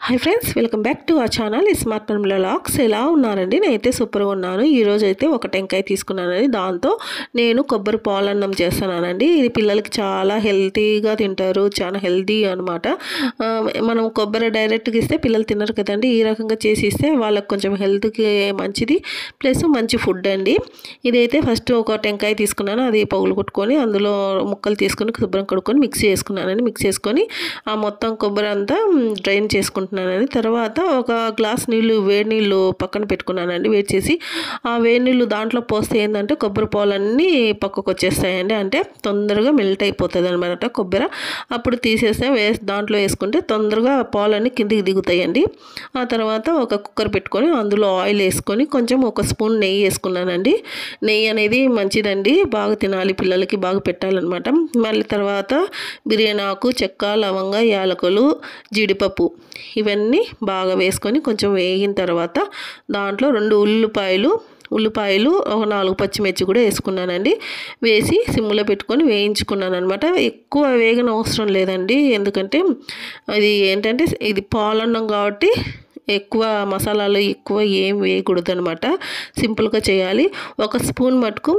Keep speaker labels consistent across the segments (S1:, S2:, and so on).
S1: Hi friends, welcome back to our channel smart పనుల vlogs. ఎలా ఉన్నారండి? నేనైతే సూపర్గా ఉన్నాను. ఈరోజు అయితే ఒక టెంకాయ తీసుకున్నానండి. దాంతో నేను కొబ్బరి పాలన్నం చేస్తున్నానండి. ఇది పిల్లలకి చాలా హెల్తీగా తింటారు, చాలా హెల్తీ అనమాట. మనం కొబ్బరి డైరెక్ట్గా ఇస్తే పిల్లలు తినరు కదండి. ఈ రకంగా చేసి ఇస్తే వాళ్ళకి కొంచెం హెల్త్కి మంచిది, ప్లస్ మంచి ఫుడ్ అండి. ఇదైతే ఫస్ట్ ఒక టెంకాయ తీసుకున్నాను, అది పగులు కొట్టుకొని అందులో ముక్కలు తీసుకొని శుభ్రం కడుక్కొని మిక్సీ చేసుకున్నానండి. మిక్సీ చేసుకొని ఆ మొత్తం కొబ్బరి అంతా డ్రైన్ చేసుకుంటున్నాను. తర్వాత ఒక గ్లాస్ నీళ్ళు, వేడి నీళ్ళు పక్కన పెట్టుకున్నానండి. వేడి చేసి ఆ వేడి నీళ్ళు దాంట్లో పోస్తే ఏంటంటే కొబ్బరి పాలన్నీ పక్కకు వచ్చేస్తాయండి. అంటే తొందరగా మెల్ట్ అయిపోతుంది అనమాట కొబ్బరి. అప్పుడు తీసేస్తే దాంట్లో వేసుకుంటే తొందరగా పాలన్నీ కిందికి దిగుతాయండి. ఆ తర్వాత ఒక కుక్కర్ పెట్టుకొని అందులో ఆయిల్ వేసుకొని కొంచెం ఒక స్పూన్ నెయ్యి వేసుకున్నానండి. నెయ్యి అనేది మంచిదండి, బాగా తినాలి, పిల్లలకి బాగా పెట్టాలన్నమాట. మళ్ళీ తర్వాత బిర్యానీ ఆకు, చెక్క, లవంగ, యాలకులు, జీడిపప్పు ఇవన్నీ బాగా వేసుకొని కొంచెం వేగిన తర్వాత దాంట్లో 2 ఉల్లిపాయలు, ఒక 4 పచ్చిమిర్చి కూడా వేసుకున్నానండి. వేసి సిమ్లో పెట్టుకొని వేయించుకున్నాను అనమాట. ఎక్కువ వేగన అవసరం లేదండి, ఎందుకంటే అది ఏంటంటే ఇది పాలన్నం కాబట్టి ఎక్కువ మసాలాలు ఎక్కువ ఏం వేయకూడదు అనమాట. సింపుల్గా చేయాలి. ఒక స్పూన్ మటుకు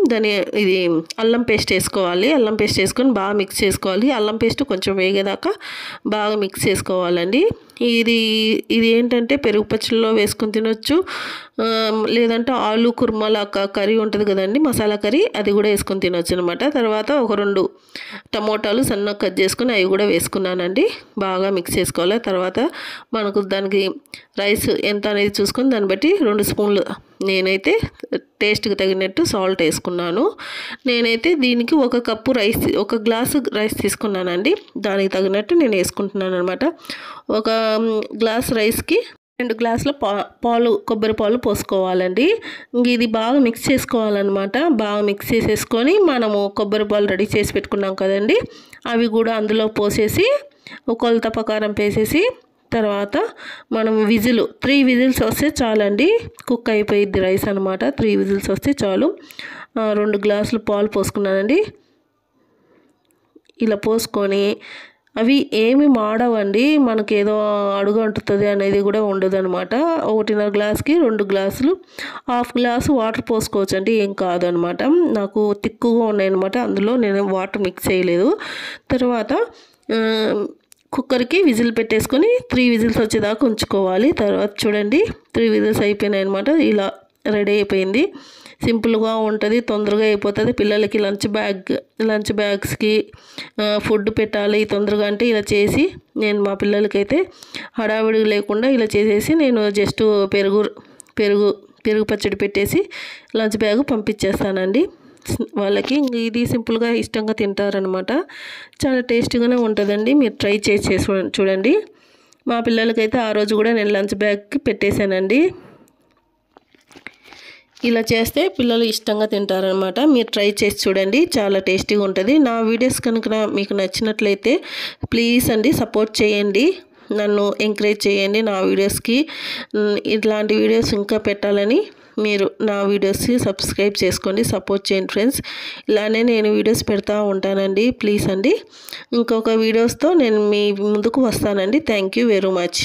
S1: ఇది అల్లం పేస్ట్ వేసుకోవాలి. అల్లం పేస్ట్ వేసుకొని బాగా మిక్స్ చేసుకోవాలి. అల్లం పేస్ట్ కొంచెం వేగేదాకా బాగా మిక్స్ చేసుకోవాలండి. ఇది ఏంటంటే పెరుగు పచ్చళ్ళలో వేసుకొని తినొచ్చు, లేదంటే ఆలు కుర్మా కర్రీ ఉంటుంది కదండి, మసాలా కర్రీ, అది కూడా వేసుకొని తినొచ్చు అనమాట. తర్వాత ఒక 2 టమోటాలు సన్నగా కట్ చేసుకొని అవి కూడా వేసుకున్నానండి. బాగా మిక్స్ చేసుకోవాలి. తర్వాత మనకు దానికి రైస్ ఎంత అనేది చూసుకొని దాన్ని బట్టి 2 స్పూన్లు నేనైతే టేస్ట్కి తగినట్టు సాల్ట్ వేసుకున్నాను. నేనైతే దీనికి 1 కప్పు రైస్, 1 గ్లాసు రైస్ తీసుకున్నానండి. దానికి తగినట్టు నేను వేసుకుంటున్నాను అనమాట. 1 గ్లాస్ రైస్కి 2 గ్లాసుల కొబ్బరి పాలు పోసుకోవాలండి. ఇంక ఇది బాగా మిక్స్ చేసుకోవాలన్నమాట. బాగా మిక్స్ చేసేసుకొని మనము కొబ్బరి పాలు రెడీ చేసి పెట్టుకున్నాం కదండి, అవి కూడా అందులో పోసేసి కొలత ప్రకారం వేసేసి తర్వాత మనం 3 విజిల్స్ వస్తే చాలండి, కుక్ అయిపోయిద్ది రైస్ అనమాట. 3 విజిల్స్ వస్తే చాలు. 2 గ్లాసులు పాలు పోసుకున్నానండి. ఇలా పోసుకొని అవి ఏమి మాడవండి, మనకేదో అడుగు అంటుతుంది అనేది కూడా ఉండదు అనమాట. 1.5 గ్లాస్కి 2 గ్లాసులు, 1/2 గ్లాసు వాటర్ పోసుకోవచ్చు అండి, ఏం కాదనమాట. నాకు తిక్కుగా ఉన్నాయన్నమాట, అందులో నేను వాటర్ మిక్స్ చేయలేదు. తర్వాత కుక్కర్కి విజిల్ పెట్టేసుకొని 3 విజిల్స్ వచ్చేదాకా ఉంచుకోవాలి. తర్వాత చూడండి 3 విజిల్స్ అయిపోయినాయి అనమాట. ఇలా రెడీ అయిపోయింది. సింపుల్గా ఉంటుంది, తొందరగా అయిపోతుంది. పిల్లలకి లంచ్ బ్యాగ్స్కి ఫుడ్ పెట్టాలి తొందరగా అంటే ఇలా చేసి నేను మా పిల్లలకైతే హడావిడి లేకుండా ఇలా చేసేసి నేను జస్ట్ పెరుగు పచ్చడి పెట్టేసి లంచ్ బ్యాగ్ పంపించేస్తానండి వాళ్ళకి. ఇది సింపుల్గా ఇష్టంగా తింటారనమాట. చాలా టేస్టీగానే ఉంటుందండి. మీరు ట్రై చేసి చూడండి. మా పిల్లలకైతే ఆ రోజు కూడా నేను లంచ్ బ్యాగ్కి పెట్టేశానండి. ఇలా చేస్తే పిల్లలు ఇష్టంగా తింటారనమాట. మీరు ట్రై చేసి చూడండి, చాలా టేస్టీగా ఉంటుంది. నా వీడియోస్ కనుక మీకు నచ్చినట్లయితే ప్లీజ్ అండి సపోర్ట్ చేయండి, నన్ను ఎంకరేజ్ చేయండి. నా వీడియోస్కి ఇట్లాంటి వీడియోస్ ఇంకా పెట్టాలని మీరు నా వీడియోస్కి సబ్స్క్రైబ్ చేసుకోండి, సపోర్ట్ చేయండి ఫ్రెండ్స్. ఇలానే నేను వీడియోస్ పెడతా ఉంటానండి. ప్లీజ్ అండి, ఇంకొక వీడియోస్తో నేను మీ ముందుకు వస్తానండి. Thank you very much.